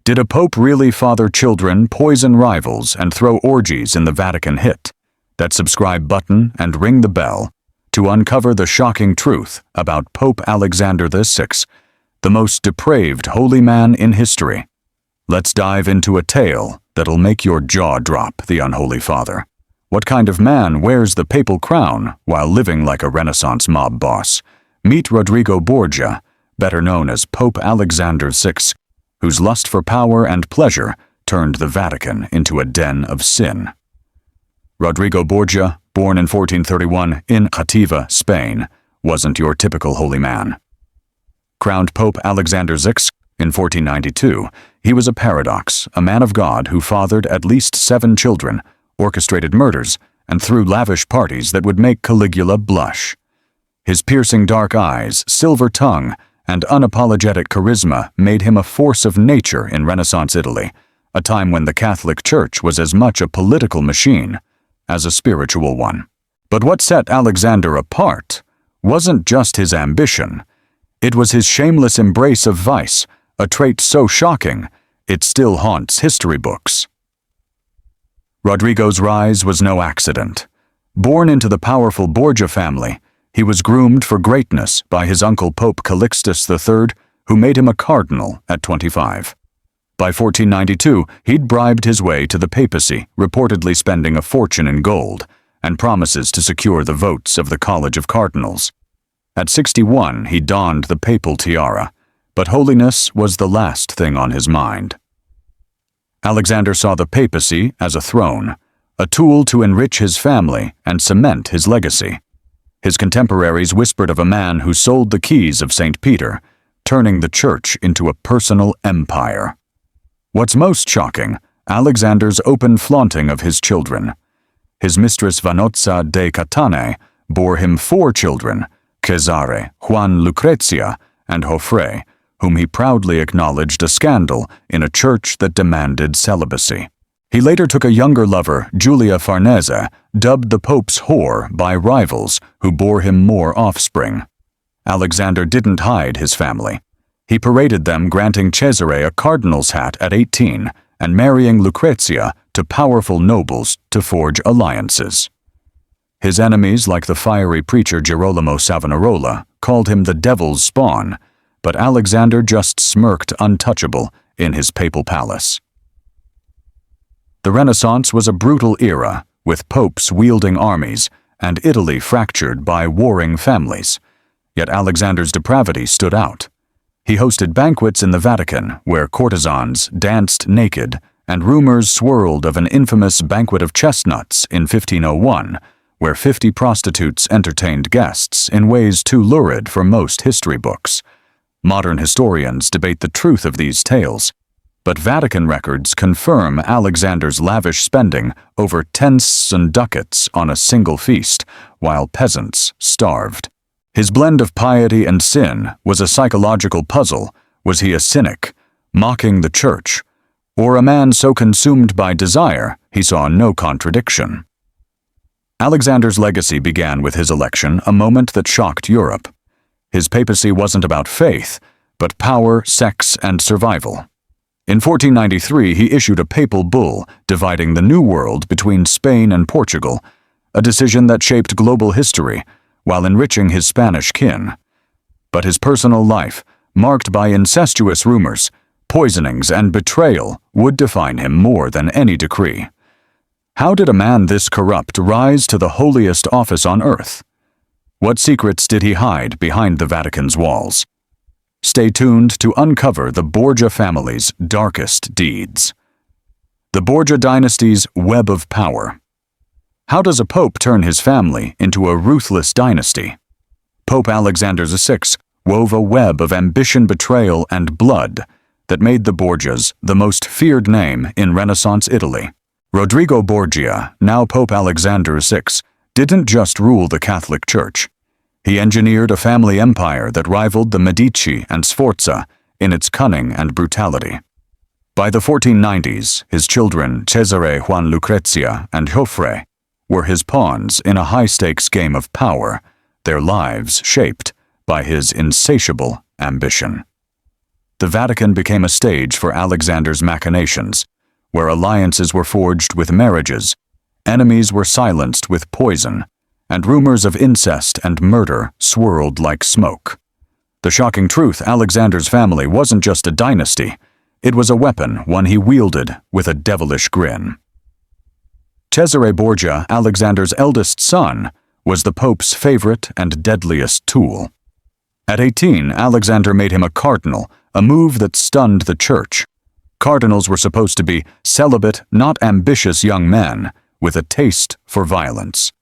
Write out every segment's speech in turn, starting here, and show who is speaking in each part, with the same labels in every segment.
Speaker 1: Did a pope really father children, poison rivals, and throw orgies in the Vatican? Hit that subscribe button and ring the bell to uncover the shocking truth about Pope Alexander VI, the most depraved holy man in history. Let's dive into a tale that'll make your jaw drop. The Unholy Father. What kind of man wears the papal crown while living like a Renaissance mob boss? Meet Rodrigo Borgia, better known as Pope Alexander VI, whose lust for power and pleasure turned the Vatican into a den of sin. Rodrigo Borgia, born in 1431 in Jativa, Spain, wasn't your typical holy man. Crowned Pope Alexander VI in 1492, he was a paradox, a man of God who fathered at least 7 children, orchestrated murders, and threw lavish parties that would make Caligula blush. His piercing dark eyes, silver tongue, and unapologetic charisma made him a force of nature in Renaissance Italy, a time when the Catholic Church was as much a political machine as a spiritual one. But what set Alexander apart wasn't just his ambition. It was his shameless embrace of vice, a trait so shocking it still haunts history books. Rodrigo's rise was no accident. Born into the powerful Borgia family, he was groomed for greatness by his uncle Pope Calixtus III, who made him a cardinal at 25. By 1492, he'd bribed his way to the papacy, reportedly spending a fortune in gold, and promises to secure the votes of the College of Cardinals. At 61, he donned the papal tiara, but holiness was the last thing on his mind. Alexander saw the papacy as a throne, a tool to enrich his family and cement his legacy. His contemporaries whispered of a man who sold the keys of St. Peter, turning the church into a personal empire. What's most shocking, Alexander's open flaunting of his children. His mistress Vanozza de Catane bore him 4 children, Cesare, Juan Lucrezia, and Joffre, whom he proudly acknowledged a scandal in a church that demanded celibacy. He later took a younger lover, Julia Farnese, dubbed the Pope's whore by rivals who bore him more offspring. Alexander didn't hide his family. He paraded them, granting Cesare a cardinal's hat at 18 and marrying Lucrezia to powerful nobles to forge alliances. His enemies, like the fiery preacher Girolamo Savonarola, called him the devil's spawn, but Alexander just smirked untouchable in his papal palace. The Renaissance was a brutal era, with popes wielding armies and Italy fractured by warring families. Yet Alexander's depravity stood out. He hosted banquets in the Vatican where courtesans danced naked, and rumors swirled of an infamous banquet of chestnuts in 1501, where 50 prostitutes entertained guests in ways too lurid for most history books. Modern historians debate the truth of these tales, but Vatican records confirm Alexander's lavish spending over tenths and ducats on a single feast, while peasants starved. His blend of piety and sin was a psychological puzzle. Was he a cynic, mocking the church, or a man so consumed by desire he saw no contradiction? Alexander's legacy began with his election, a moment that shocked Europe. His papacy wasn't about faith, but power, sex, and survival. In 1493, he issued a papal bull dividing the New World between Spain and Portugal, a decision that shaped global history while enriching his Spanish kin. But his personal life, marked by incestuous rumors, poisonings, and betrayal, would define him more than any decree. How did a man this corrupt rise to the holiest office on earth? What secrets did he hide behind the Vatican's walls? Stay tuned to uncover the Borgia family's darkest deeds. The Borgia dynasty's web of power. How does a pope turn his family into a ruthless dynasty? Pope Alexander VI wove a web of ambition, betrayal, and blood that made the Borgias the most feared name in Renaissance Italy. Rodrigo Borgia, now Pope Alexander VI, didn't just rule the Catholic Church. He engineered a family empire that rivaled the Medici and Sforza in its cunning and brutality. By the 1490s, his children Cesare, Juan Lucrezia, and Joffre were his pawns in a high-stakes game of power, their lives shaped by his insatiable ambition. the Vatican became a stage for Alexander's machinations, where alliances were forged with marriages, enemies were silenced with poison, and rumors of incest and murder swirled like smoke. The shocking truth, Alexander's family wasn't just a dynasty, it was a weapon, one he wielded with a devilish grin. Cesare Borgia, Alexander's eldest son, was the Pope's favorite and deadliest tool. At 18, Alexander made him a cardinal, a move that stunned the church. Cardinals were supposed to be celibate, not ambitious young men with a taste for violence.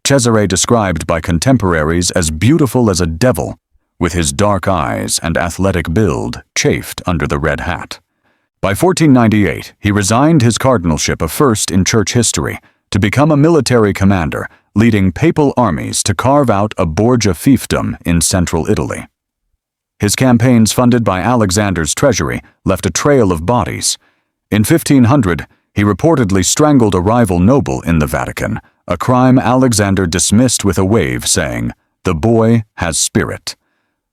Speaker 1: Cesare, described by contemporaries as beautiful as a devil, with his dark eyes and athletic build, chafed under the red hat. By 1498, he resigned his cardinalship, a first in church history, to become a military commander, leading papal armies to carve out a Borgia fiefdom in central Italy. His campaigns, funded by Alexander's treasury, left a trail of bodies. In 1500, he reportedly strangled a rival noble in the Vatican, a crime Alexander dismissed with a wave, saying, "The boy has spirit."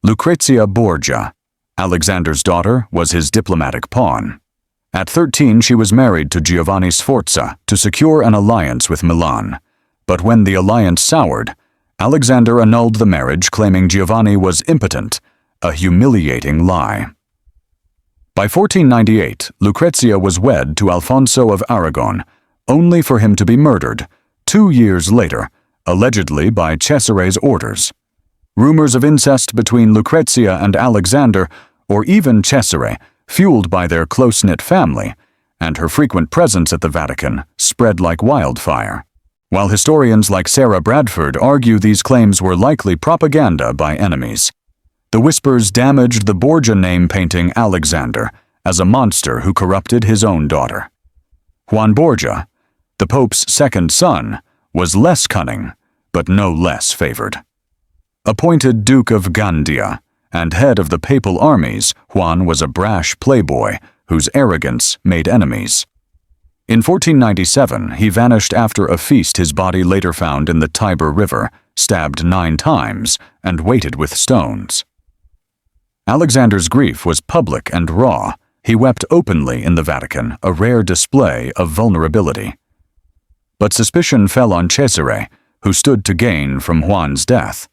Speaker 1: Lucrezia Borgia, Alexander's daughter, was his diplomatic pawn. At 13, she was married to Giovanni Sforza to secure an alliance with Milan. But when the alliance soured, Alexander annulled the marriage, claiming Giovanni was impotent, a humiliating lie. By 1498, Lucrezia was wed to Alfonso of Aragon, only for him to be murdered 2 years later, allegedly by Cesare's orders. Rumors of incest between Lucrezia and Alexander, or even Cesare, fueled by their close-knit family, and her frequent presence at the Vatican, spread like wildfire. While historians like Sarah Bradford argue these claims were likely propaganda by enemies, the whispers damaged the Borgia name, painting Alexander as a monster who corrupted his own daughter. Juan Borgia, the Pope's second son, was less cunning, but no less favored. Appointed Duke of Gandia and head of the papal armies, Juan was a brash playboy whose arrogance made enemies. In 1497, he vanished after a feast, his body later found in the Tiber River, stabbed 9 times, and weighted with stones. Alexander's grief was public and raw. He wept openly in the Vatican, a rare display of vulnerability. But suspicion fell on Cesare, who stood to gain from Juan's death.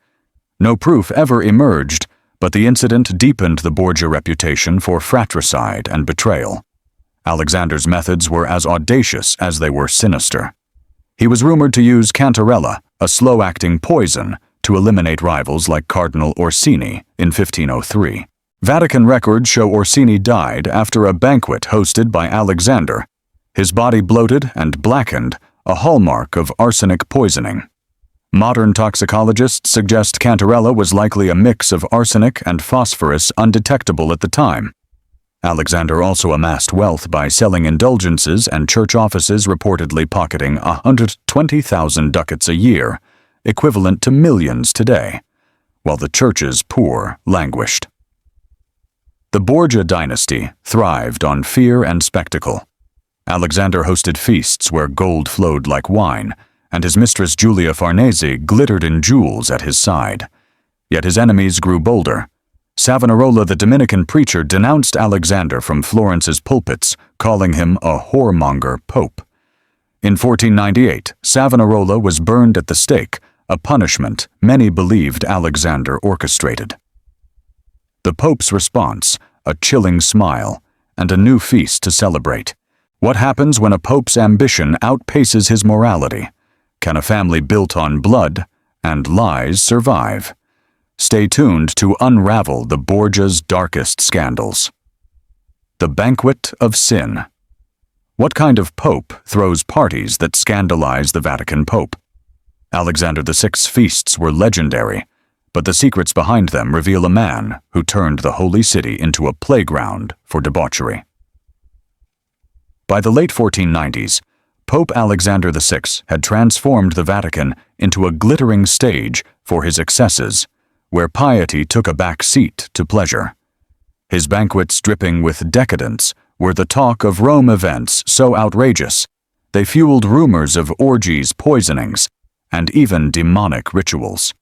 Speaker 1: No proof ever emerged, but the incident deepened the Borgia reputation for fratricide and betrayal. Alexander's methods were as audacious as they were sinister. He was rumored to use cantarella, a slow-acting poison, to eliminate rivals like Cardinal Orsini in 1503. Vatican records show Orsini died after a banquet hosted by Alexander, his body bloated and blackened, a hallmark of arsenic poisoning. Modern toxicologists suggest cantarella was likely a mix of arsenic and phosphorus, undetectable at the time. Alexander also amassed wealth by selling indulgences, and church offices reportedly pocketing 120,000 ducats a year, equivalent to millions today, while the church's poor languished. The Borgia dynasty thrived on fear and spectacle. Alexander hosted feasts where gold flowed like wine, and his mistress Julia Farnese glittered in jewels at his side. Yet his enemies grew bolder. Savonarola, the Dominican preacher, denounced Alexander from Florence's pulpits, calling him a whoremonger pope. In 1498, Savonarola was burned at the stake, a punishment many believed Alexander orchestrated. The Pope's response, a chilling smile, and a new feast to celebrate. What happens when a pope's ambition outpaces his morality? Can a family built on blood and lies survive? Stay tuned to unravel the Borgia's darkest scandals. The Banquet of Sin. What kind of pope throws parties that scandalize the Vatican Pope? Alexander VI's feasts were legendary, but the secrets behind them reveal a man who turned the Holy City into a playground for debauchery. By the late 1490s, Pope Alexander VI had transformed the Vatican into a glittering stage for his excesses, where piety took a back seat to pleasure. His banquets, dripping with decadence, were the talk of Rome, events so outrageous they fueled rumors of orgies, poisonings, and even demonic rituals.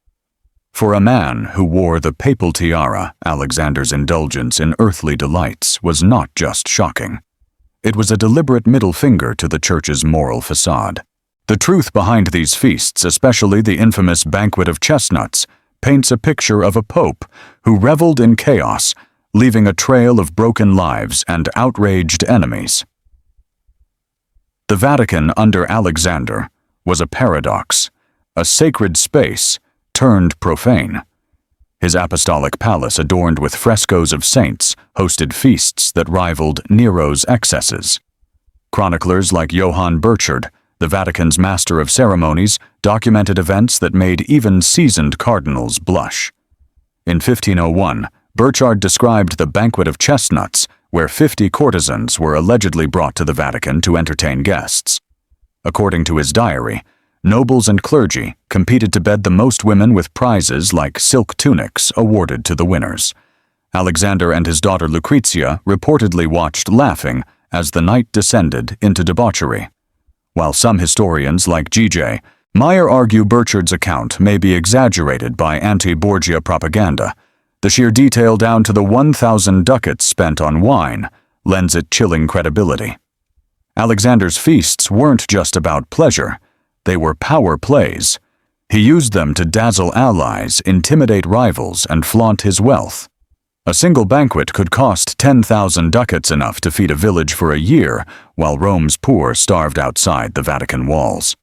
Speaker 1: For a man who wore the papal tiara, Alexander's indulgence in earthly delights was not just shocking. It was a deliberate middle finger to the church's moral facade. The truth behind these feasts, especially the infamous Banquet of Chestnuts, paints a picture of a pope who reveled in chaos, leaving a trail of broken lives and outraged enemies. The Vatican under Alexander was a paradox, a sacred space turned profane. His apostolic palace, adorned with frescoes of saints, hosted feasts that rivaled Nero's excesses. Chroniclers like Johann Burchard, the Vatican's master of ceremonies, documented events that made even seasoned cardinals blush. In 1501, Burchard described the Banquet of Chestnuts, where 50 courtesans were allegedly brought to the Vatican to entertain guests. According to his diary, nobles and clergy competed to bed the most women with prizes like silk tunics awarded to the winners. Alexander and his daughter Lucretia reportedly watched laughing as the night descended into debauchery. While some historians, like G.J. Meyer, argue Burchard's account may be exaggerated by anti-Borgia propaganda, the sheer detail down to the 1,000 ducats spent on wine lends it chilling credibility. Alexander's feasts weren't just about pleasure, they were power plays. He used them to dazzle allies, intimidate rivals, and flaunt his wealth. A single banquet could cost 10,000 ducats, enough to feed a village for a year, while Rome's poor starved outside the Vatican walls.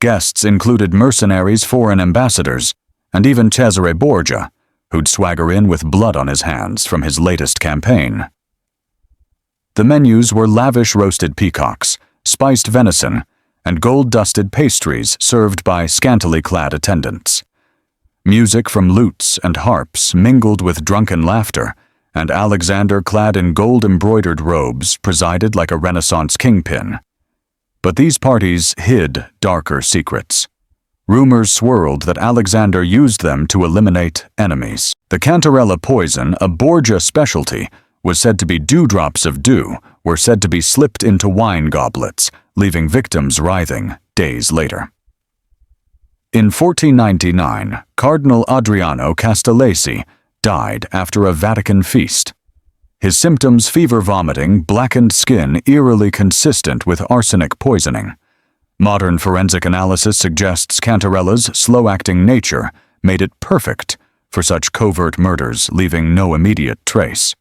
Speaker 1: Guests included mercenaries, foreign ambassadors, and even Cesare Borgia, who'd swagger in with blood on his hands from his latest campaign. The menus were lavish roasted peacocks, spiced venison, and gold-dusted pastries served by scantily clad attendants. Music from lutes and harps mingled with drunken laughter, and Alexander, clad in gold-embroidered robes, presided like a Renaissance kingpin. But these parties hid darker secrets. Rumors swirled that Alexander used them to eliminate enemies. The cantarella poison, a Borgia specialty, was said to be dewdrops of dew, were said to be slipped into wine goblets, leaving victims writhing days later. In 1499, Cardinal Adriano Castellesi died after a Vatican feast. His symptoms, fever, vomiting, blackened skin, eerily consistent with arsenic poisoning. Modern forensic analysis suggests cantarella's slow-acting nature made it perfect for such covert murders, leaving no immediate trace.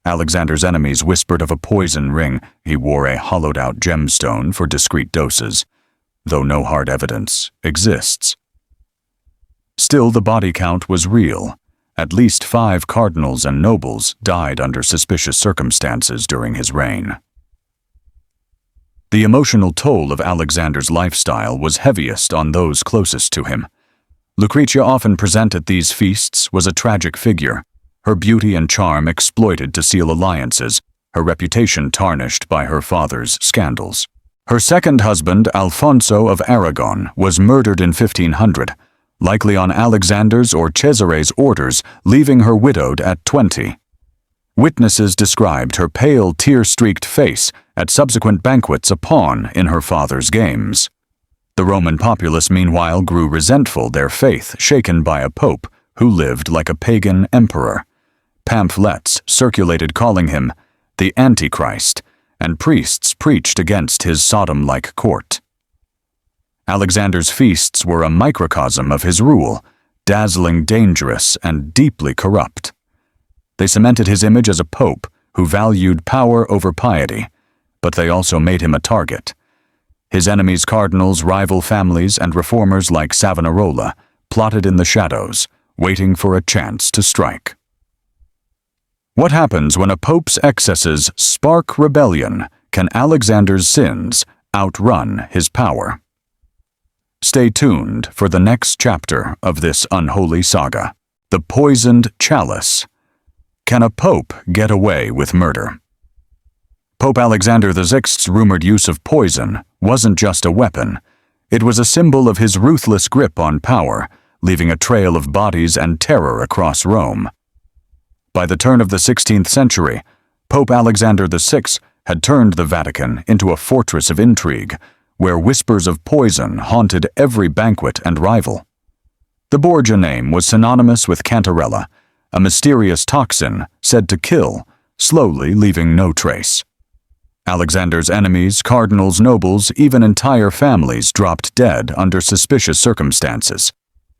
Speaker 1: Alexander's enemies whispered of a poison ring. He wore a hollowed-out gemstone for discreet doses, though no hard evidence exists. Still, the body count was real. At least 5 cardinals and nobles died under suspicious circumstances during his reign. The emotional toll of Alexander's lifestyle was heaviest on those closest to him. Lucretia, often present at these feasts, was a tragic figure, her beauty and charm exploited to seal alliances, her reputation tarnished by her father's scandals. Her second husband, Alfonso of Aragon, was murdered in 1500, likely on Alexander's or Cesare's orders, leaving her widowed at 20. Witnesses described her pale, tear-streaked face at subsequent banquets, a pawn in her father's games. The Roman populace, meanwhile, grew resentful, their faith shaken by a pope who lived like a pagan emperor. Pamphlets circulated calling him the Antichrist, and priests preached against his Sodom-like court. Alexander's feasts were a microcosm of his rule, dazzling, dangerous, and deeply corrupt. They cemented his image as a pope who valued power over piety, but they also made him a target. His enemies, cardinals, rival families, and reformers like Savonarola, plotted in the shadows, waiting for a chance to strike. What happens when a pope's excesses spark rebellion? Can Alexander's sins outrun his power? Stay tuned for the next chapter of this unholy saga, The Poisoned Chalice. Can a pope get away with murder? Pope Alexander VI's rumored use of poison wasn't just a weapon. It was a symbol of his ruthless grip on power, leaving a trail of bodies and terror across Rome. By the turn of the 16th century, Pope Alexander VI had turned the Vatican into a fortress of intrigue, where whispers of poison haunted every banquet and rival. The Borgia name was synonymous with cantarella, a mysterious toxin said to kill, slowly leaving no trace. Alexander's enemies, cardinals, nobles, even entire families dropped dead under suspicious circumstances,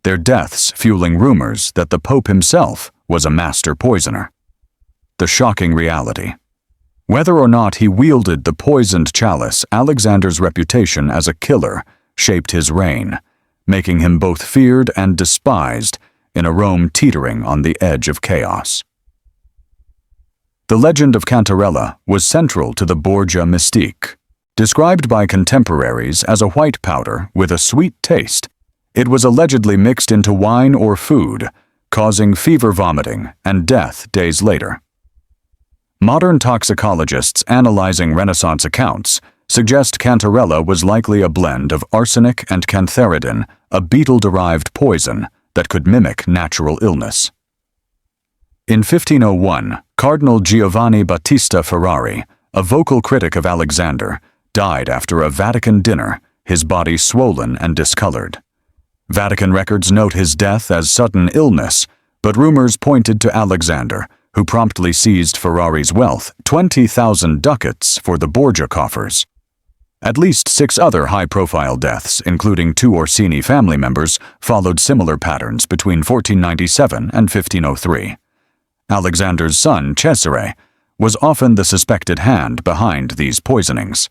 Speaker 1: their deaths fueling rumors that the Pope himself was a master poisoner. The shocking reality. Whether or not he wielded the poisoned chalice, Alexander's reputation as a killer shaped his reign, making him both feared and despised in a Rome teetering on the edge of chaos. The legend of Cantarella was central to the Borgia mystique. Described by contemporaries as a white powder with a sweet taste, it was allegedly mixed into wine or food, causing fever vomiting and death days later. Modern toxicologists analyzing Renaissance accounts suggest Cantarella was likely a blend of arsenic and cantharidin, a beetle-derived poison that could mimic natural illness. In 1501, Cardinal Giovanni Battista Ferrari, a vocal critic of Alexander, died after a Vatican dinner, his body swollen and discolored. Vatican records note his death as sudden illness, but rumors pointed to Alexander, who promptly seized Ferrari's wealth, 20,000 ducats, for the Borgia coffers. At least 6 other high-profile deaths, including 2 Orsini family members, followed similar patterns between 1497 and 1503. Alexander's son, Cesare, was often the suspected hand behind these poisonings.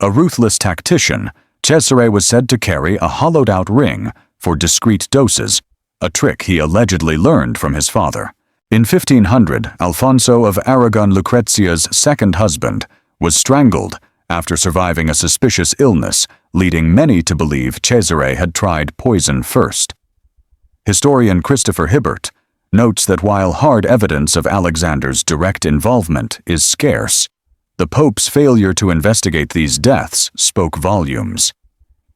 Speaker 1: A ruthless tactician, Cesare was said to carry a hollowed-out ring for discreet doses, a trick he allegedly learned from his father. In 1500, Alfonso of Aragon, Lucrezia's second husband, was strangled after surviving a suspicious illness, leading many to believe Cesare had tried poison first. Historian Christopher Hibbert notes that while hard evidence of Alexander's direct involvement is scarce, the Pope's failure to investigate these deaths spoke volumes.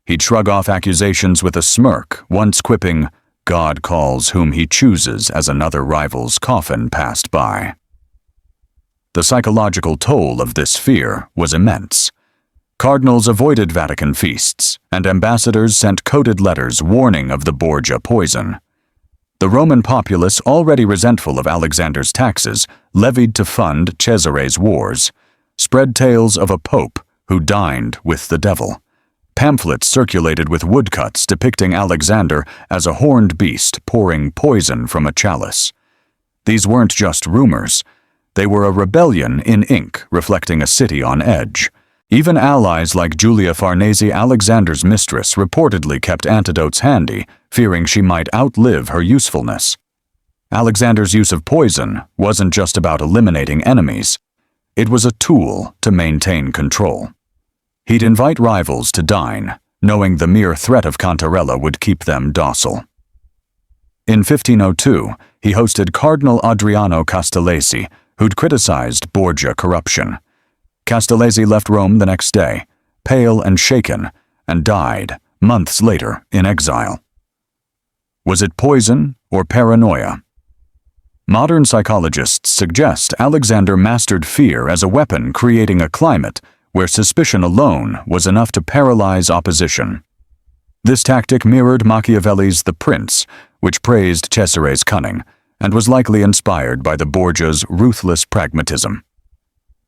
Speaker 1: He'd shrug off accusations with a smirk, once quipping, "God calls whom he chooses," as another rival's coffin passed by. The psychological toll of this fear was immense. Cardinals avoided Vatican feasts, and ambassadors sent coded letters warning of the Borgia poison. The Roman populace, already resentful of Alexander's taxes, levied to fund Cesare's wars, spread tales of a pope who dined with the devil. Pamphlets circulated with woodcuts depicting Alexander as a horned beast pouring poison from a chalice. These weren't just rumors. They were a rebellion in ink, reflecting a city on edge. Even allies like Julia Farnese, Alexander's mistress, reportedly kept antidotes handy, fearing she might outlive her usefulness. Alexander's use of poison wasn't just about eliminating enemies. It was a tool to maintain control. He'd invite rivals to dine, knowing the mere threat of Cantarella would keep them docile. In 1502, he hosted Cardinal Adriano Castellesi, who'd criticized Borgia corruption. Castellesi left Rome the next day, pale and shaken, and died months later in exile. Was it poison or paranoia? Modern psychologists suggest Alexander mastered fear as a weapon, creating a climate where suspicion alone was enough to paralyze opposition. This tactic mirrored Machiavelli's The Prince, which praised Cesare's cunning, and was likely inspired by the Borgia's ruthless pragmatism.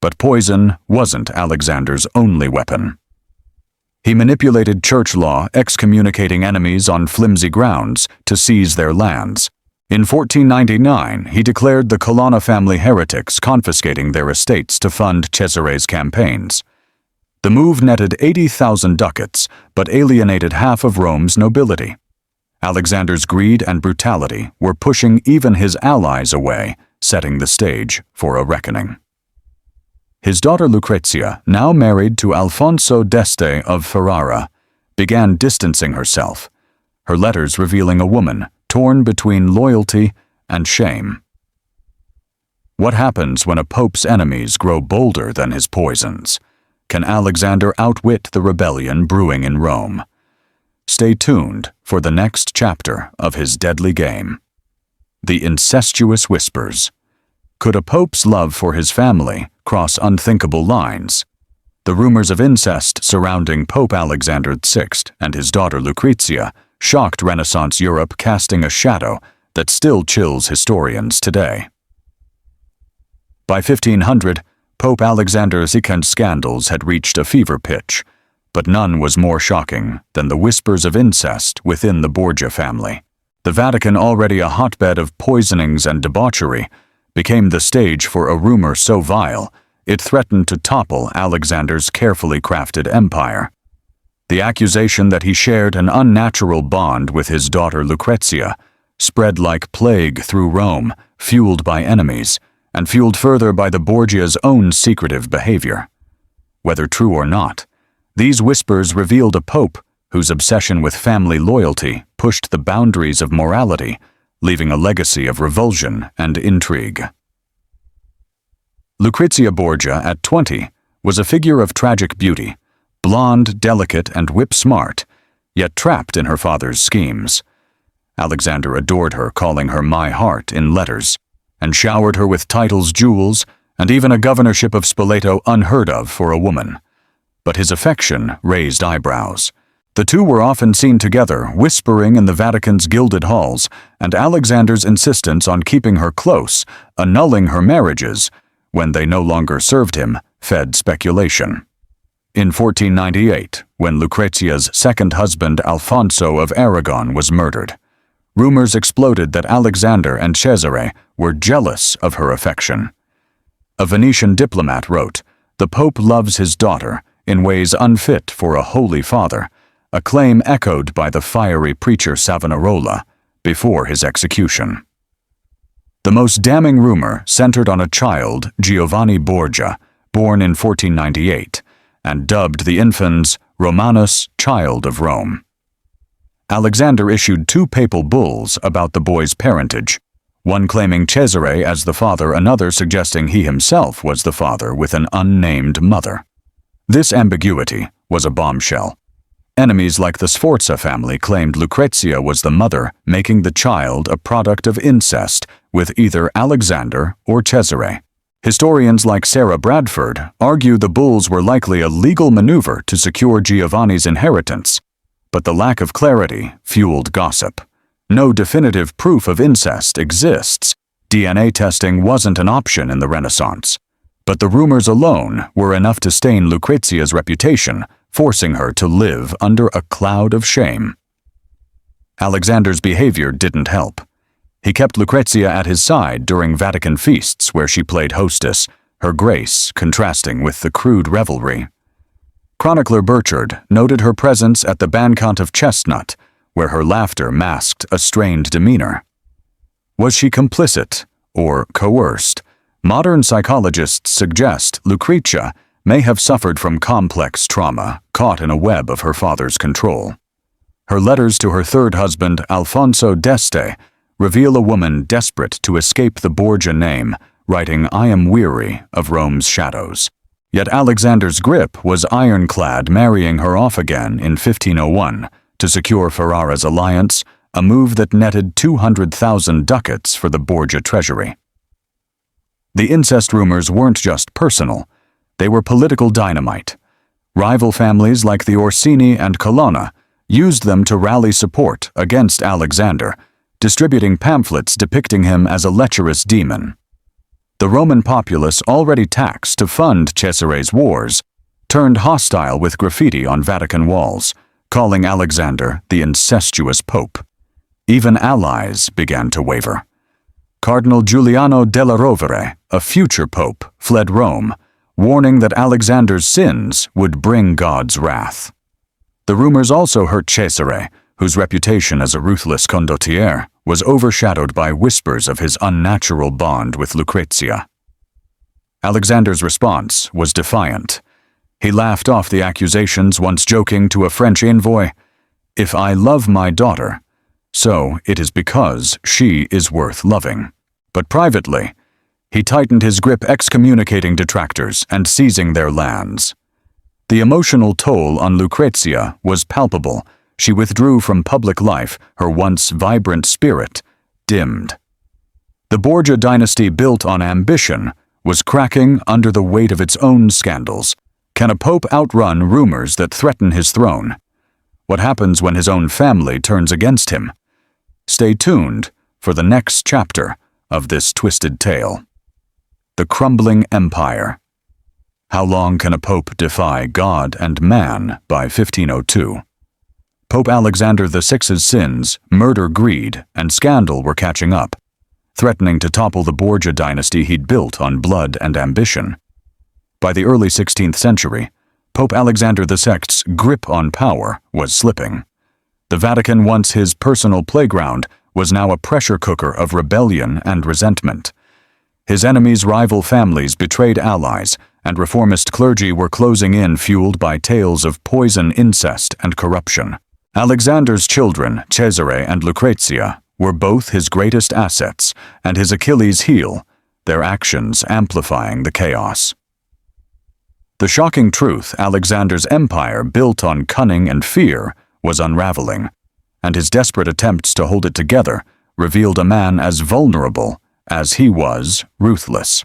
Speaker 1: But poison wasn't Alexander's only weapon. He manipulated church law, excommunicating enemies on flimsy grounds to seize their lands. In 1499, he declared the Colonna family heretics, confiscating their estates to fund Cesare's campaigns. The move netted 80,000 ducats, but alienated half of Rome's nobility. Alexander's greed and brutality were pushing even his allies away, setting the stage for a reckoning. His daughter Lucrezia, now married to Alfonso d'Este of Ferrara, began distancing herself, her letters revealing a woman torn between loyalty and shame. What happens when a pope's enemies grow bolder than his poisons? Can Alexander outwit the rebellion brewing in Rome? Stay tuned for the next chapter of his deadly game. The Incestuous Whispers. Could a pope's love for his family cross unthinkable lines? The rumors of incest surrounding Pope Alexander VI and his daughter Lucrezia shocked Renaissance Europe, casting a shadow that still chills historians today. By 1500, Pope Alexander's scandals had reached a fever pitch, but none was more shocking than the whispers of incest within the Borgia family. The Vatican, already a hotbed of poisonings and debauchery, became the stage for a rumor so vile it threatened to topple Alexander's carefully crafted empire. The accusation that he shared an unnatural bond with his daughter Lucrezia spread like plague through Rome, fueled by enemies, and fueled further by the Borgia's own secretive behavior. Whether true or not, these whispers revealed a pope whose obsession with family loyalty pushed the boundaries of morality, leaving a legacy of revulsion and intrigue. Lucrezia Borgia, at 20, was a figure of tragic beauty, blonde, delicate, and whip-smart, yet trapped in her father's schemes. Alexander adored her, calling her "my heart" in letters, and showered her with titles, jewels, and even a governorship of Spoleto unheard of for a woman. But his affection raised eyebrows. The two were often seen together, whispering in the Vatican's gilded halls, and Alexander's insistence on keeping her close, annulling her marriages, when they no longer served him, fed speculation. In 1498, when Lucrezia's second husband Alfonso of Aragon was murdered, rumors exploded that Alexander and Cesare were jealous of her affection. A Venetian diplomat wrote, "The Pope loves his daughter in ways unfit for a holy father," a claim echoed by the fiery preacher Savonarola before his execution. The most damning rumor centered on a child, Giovanni Borgia, born in 1498, and dubbed the infans Romanus, child of Rome. Alexander issued 2 papal bulls about the boy's parentage, one claiming Cesare as the father, another suggesting he himself was the father with an unnamed mother. This ambiguity was a bombshell. Enemies like the Sforza family claimed Lucrezia was the mother, making the child a product of incest with either Alexander or Cesare. Historians like Sarah Bradford argue the bulls were likely a legal maneuver to secure Giovanni's inheritance, but the lack of clarity fueled gossip. No definitive proof of incest exists. DNA testing wasn't an option in the Renaissance, but the rumors alone were enough to stain Lucrezia's reputation, forcing her to live under a cloud of shame. Alexander's behavior didn't help. He kept Lucrezia at his side during Vatican feasts where she played hostess, her grace contrasting with the crude revelry. Chronicler Burchard noted her presence at the Banquet of Chestnut, where her laughter masked a strained demeanor. Was she complicit or coerced? Modern psychologists suggest Lucrezia may have suffered from complex trauma, caught in a web of her father's control. Her letters to her third husband, Alfonso d'Este, reveal a woman desperate to escape the Borgia name, writing, "I am weary of Rome's shadows." Yet Alexander's grip was ironclad, marrying her off again in 1501 to secure Ferrara's alliance, a move that netted 200,000 ducats for the Borgia treasury. The incest rumors weren't just personal, they were political dynamite. Rival families like the Orsini and Colonna used them to rally support against Alexander, distributing pamphlets depicting him as a lecherous demon. The Roman populace, already taxed to fund Cesare's wars, turned hostile with graffiti on Vatican walls, calling Alexander the incestuous pope. Even allies began to waver. Cardinal Giuliano della Rovere, a future pope, fled Rome, warning that Alexander's sins would bring God's wrath. The rumors also hurt Cesare, whose reputation as a ruthless condottiere was overshadowed by whispers of his unnatural bond with Lucrezia. Alexander's response was defiant. He laughed off the accusations, once joking to a French envoy, "If I love my daughter, so it is because she is worth loving." But privately, he tightened his grip, excommunicating detractors and seizing their lands. The emotional toll on Lucrezia was palpable. She withdrew from public life, her once vibrant spirit dimmed. The Borgia dynasty, built on ambition, was cracking under the weight of its own scandals. Can a pope outrun rumors that threaten his throne? What happens when his own family turns against him? Stay tuned for the next chapter of this twisted tale. The Crumbling Empire. How long can a pope defy God and man by 1502? Pope Alexander VI's sins, murder, greed, and scandal were catching up, threatening to topple the Borgia dynasty he'd built on blood and ambition. By the early 16th century, Pope Alexander VI's grip on power was slipping. The Vatican, once his personal playground, was now a pressure cooker of rebellion and resentment. His enemies' rival families betrayed allies, and reformist clergy were closing in, fueled by tales of poison, incest, and corruption. Alexander's children, Cesare and Lucrezia, were both his greatest assets and his Achilles' heel, their actions amplifying the chaos. The shocking truth: Alexander's empire, built on cunning and fear, was unraveling, and his desperate attempts to hold it together revealed a man as vulnerable as he was ruthless.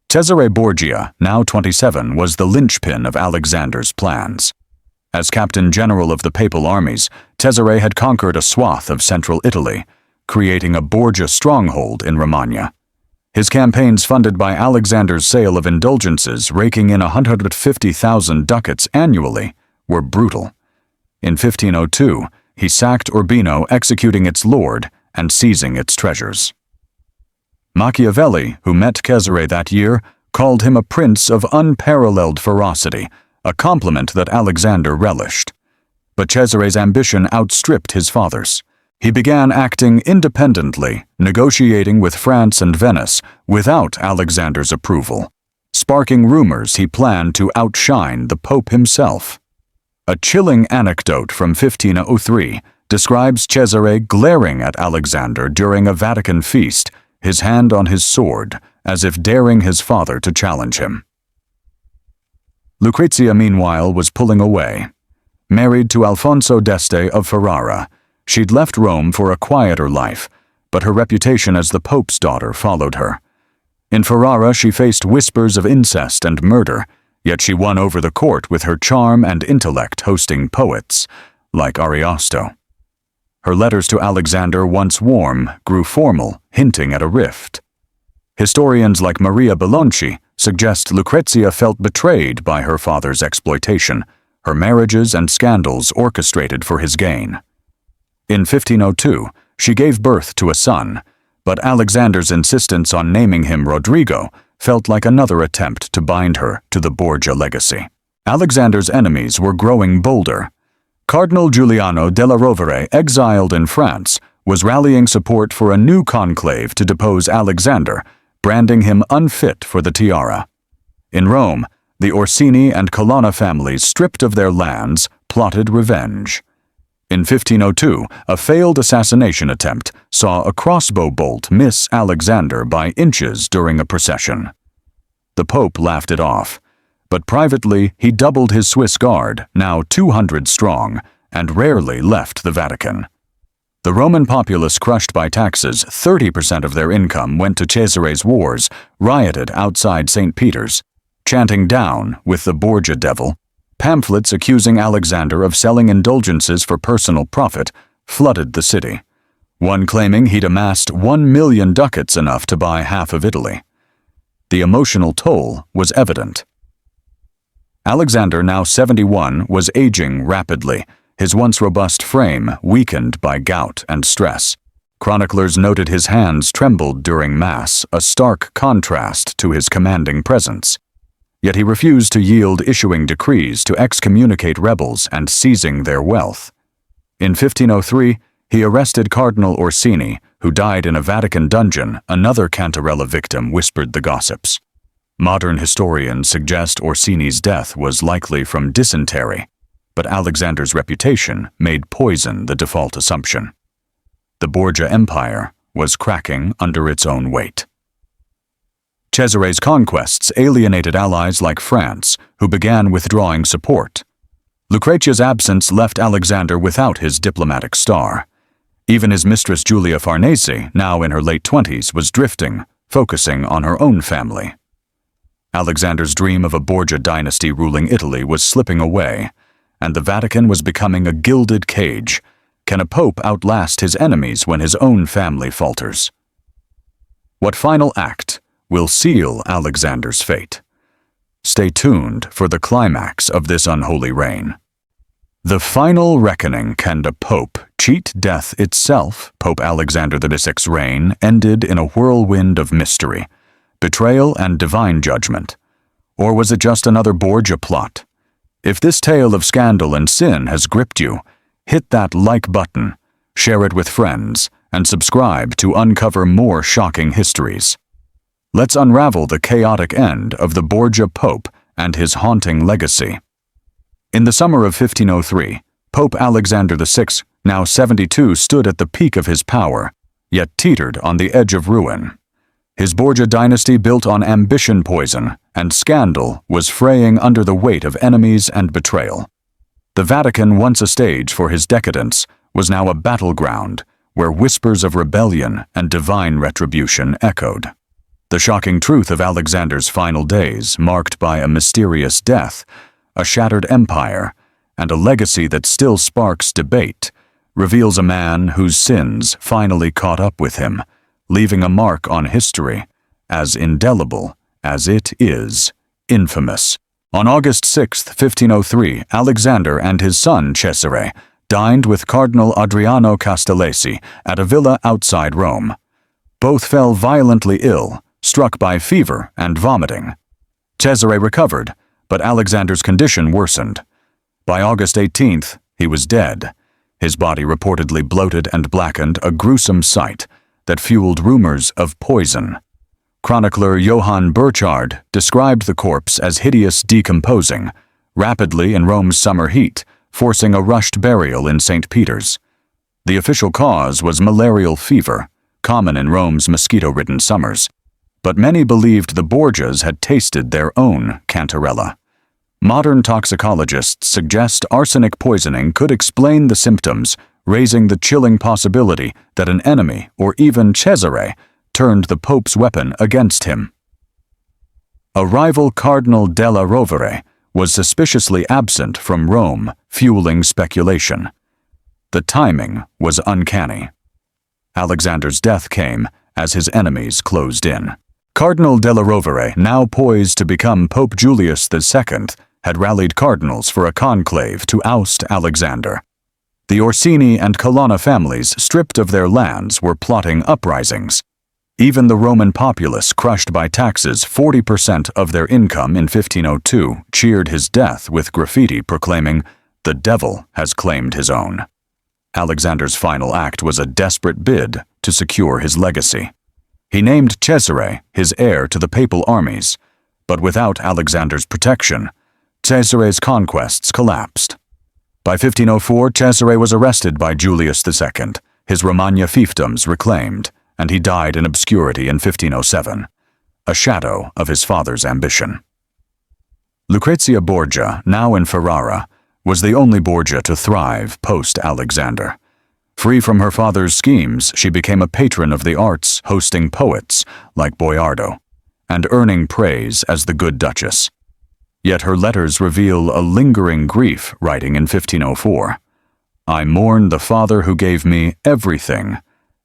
Speaker 1: Cesare Borgia, now 27, was the linchpin of Alexander's plans. As captain general of the papal armies, Cesare had conquered a swath of central Italy, creating a Borgia stronghold in Romagna. His campaigns, funded by Alexander's sale of indulgences, raking in 150,000 ducats annually, were brutal. In 1502, he sacked Urbino, executing its lord and seizing its treasures. Machiavelli, who met Cesare that year, called him a prince of unparalleled ferocity, a compliment that Alexander relished. But Cesare's ambition outstripped his father's. He began acting independently, negotiating with France and Venice without Alexander's approval, sparking rumors he planned to outshine the Pope himself. A chilling anecdote from 1503 describes Cesare glaring at Alexander during a Vatican feast, his hand on his sword, as if daring his father to challenge him. Lucrezia, meanwhile, was pulling away. Married to Alfonso d'Este of Ferrara, she'd left Rome for a quieter life, but her reputation as the Pope's daughter followed her. In Ferrara, she faced whispers of incest and murder, yet she won over the court with her charm and intellect, hosting poets like Ariosto. Her letters to Alexander, once warm, grew formal, hinting at a rift. Historians like Maria Bellonci suggest Lucrezia felt betrayed by her father's exploitation, her marriages and scandals orchestrated for his gain. In 1502, she gave birth to a son, but Alexander's insistence on naming him Rodrigo felt like another attempt to bind her to the Borgia legacy. Alexander's enemies were growing bolder. Cardinal Giuliano della Rovere, exiled in France, was rallying support for a new conclave to depose Alexander, branding him unfit for the tiara. In Rome, the Orsini and Colonna families, stripped of their lands, plotted revenge. In 1502, a failed assassination attempt saw a crossbow bolt miss Alexander by inches during a procession. The Pope laughed it off, but privately he doubled his Swiss Guard, now 200 strong, and rarely left the Vatican. The Roman populace, crushed by taxes, 30% of their income went to Cesare's wars, rioted outside St. Peter's, chanting "Down with the Borgia devil." Pamphlets accusing Alexander of selling indulgences for personal profit flooded the city, one claiming he'd amassed 1 million ducats, enough to buy half of Italy. The emotional toll was evident. Alexander, now 71, was aging rapidly, his once robust frame weakened by gout and stress. Chroniclers noted his hands trembled during Mass, a stark contrast to his commanding presence. Yet he refused to yield, issuing decrees to excommunicate rebels and seizing their wealth. In 1503, he arrested Cardinal Orsini, who died in a Vatican dungeon. Another Cantarella victim, whispered the gossips. Modern historians suggest Orsini's death was likely from dysentery, but Alexander's reputation made poison the default assumption. The Borgia Empire was cracking under its own weight. Cesare's conquests alienated allies like France, who began withdrawing support. Lucrezia's absence left Alexander without his diplomatic star. Even his mistress Julia Farnese, now in her late 20s, was drifting, focusing on her own family. Alexander's dream of a Borgia dynasty ruling Italy was slipping away, and the Vatican was becoming a gilded cage. Can a pope outlast his enemies when his own family falters? What final act will seal Alexander's fate? Stay tuned for the climax of this unholy reign. The final reckoning. Can the pope cheat death itself? Pope Alexander VI's reign ended in a whirlwind of mystery, betrayal, and divine judgment. Or was it just another Borgia plot? If this tale of scandal and sin has gripped you, hit that like button, share it with friends, and subscribe to uncover more shocking histories. Let's unravel the chaotic end of the Borgia Pope and his haunting legacy. In the summer of 1503, Pope Alexander VI, now 72, stood at the peak of his power, yet teetered on the edge of ruin. His Borgia dynasty, built on ambition, poison, and scandal, was fraying under the weight of enemies and betrayal. The Vatican, once a stage for his decadence, was now a battleground where whispers of rebellion and divine retribution echoed. The shocking truth of Alexander's final days, marked by a mysterious death, a shattered empire, and a legacy that still sparks debate, reveals a man whose sins finally caught up with him, leaving a mark on history as indelible as it is infamous. On August 6, 1503, Alexander and his son Cesare dined with Cardinal Adriano Castellesi at a villa outside Rome. Both fell violently ill, struck by fever and vomiting. Cesare recovered, but Alexander's condition worsened. By August 18th, he was dead, his body reportedly bloated and blackened, a gruesome sight that fueled rumors of poison. Chronicler Johann Burchard described the corpse as hideous, decomposing, rapidly in Rome's summer heat, forcing a rushed burial in St. Peter's. The official cause was malarial fever, common in Rome's mosquito-ridden summers, but many believed the Borgias had tasted their own cantarella. Modern toxicologists suggest arsenic poisoning could explain the symptoms, raising the chilling possibility that an enemy, or even Cesare, turned the Pope's weapon against him. A rival Cardinal della Rovere was suspiciously absent from Rome, fueling speculation. The timing was uncanny. Alexander's death came as his enemies closed in. Cardinal della Rovere, now poised to become Pope Julius II, had rallied cardinals for a conclave to oust Alexander. The Orsini and Colonna families, stripped of their lands, were plotting uprisings. Even the Roman populace, crushed by taxes 40% of their income in 1502, cheered his death with graffiti proclaiming, "The devil has claimed his own." Alexander's final act was a desperate bid to secure his legacy. He named Cesare his heir to the papal armies, but without Alexander's protection, Cesare's conquests collapsed. By 1504, Cesare was arrested by Julius II, his Romagna fiefdoms reclaimed, and he died in obscurity in 1507, a shadow of his father's ambition. Lucrezia Borgia, now in Ferrara, was the only Borgia to thrive post-Alexander. Free from her father's schemes, she became a patron of the arts, hosting poets like Boiardo, and earning praise as the Good Duchess. Yet her letters reveal a lingering grief, writing in 1504, "I mourn the father who gave me everything,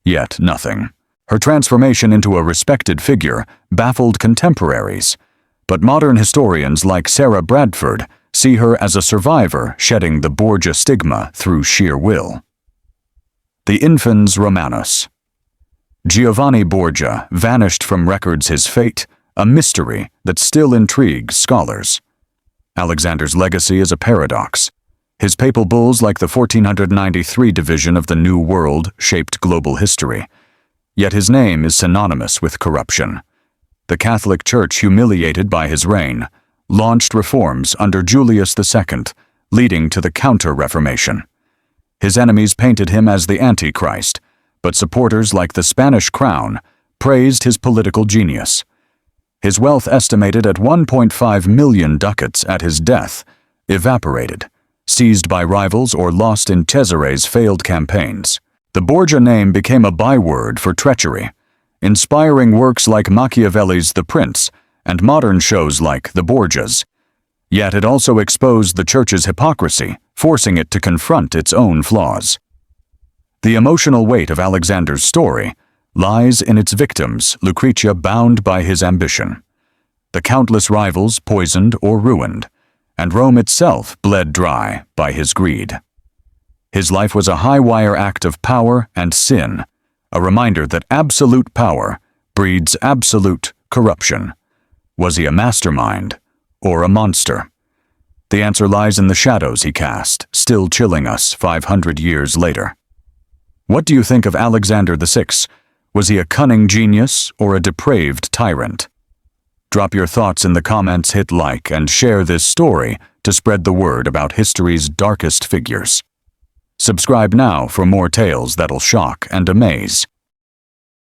Speaker 1: yet nothing." Her transformation into a respected figure baffled contemporaries, but modern historians like Sarah Bradford see her as a survivor shedding the Borgia stigma through sheer will. The Infans Romanus. Giovanni Borgia vanished from records, his fate a mystery that still intrigues scholars. Alexander's legacy is a paradox. His papal bulls, like the 1493 division of the New World, shaped global history. Yet his name is synonymous with corruption. The Catholic Church, humiliated by his reign, launched reforms under Julius II, leading to the Counter-Reformation. His enemies painted him as the Antichrist, but supporters like the Spanish crown praised his political genius. His wealth, estimated at 1.5 million ducats at his death, evaporated, seized by rivals or lost in Cesare's failed campaigns. The Borgia name became a byword for treachery, inspiring works like Machiavelli's The Prince and modern shows like The Borgias. Yet it also exposed the Church's hypocrisy, forcing it to confront its own flaws. The emotional weight of Alexander's story lies in its victims, Lucretia bound by his ambition, the countless rivals poisoned or ruined, and Rome itself bled dry by his greed. His life was a high-wire act of power and sin, a reminder that absolute power breeds absolute corruption. Was he a mastermind or a monster? The answer lies in the shadows he cast, still chilling us 500 years later. What do you think of Alexander VI? Was he a cunning genius or a depraved tyrant? Drop your thoughts in the comments, hit like, and share this story to spread the word about history's darkest figures. Subscribe now for more tales that'll shock and amaze.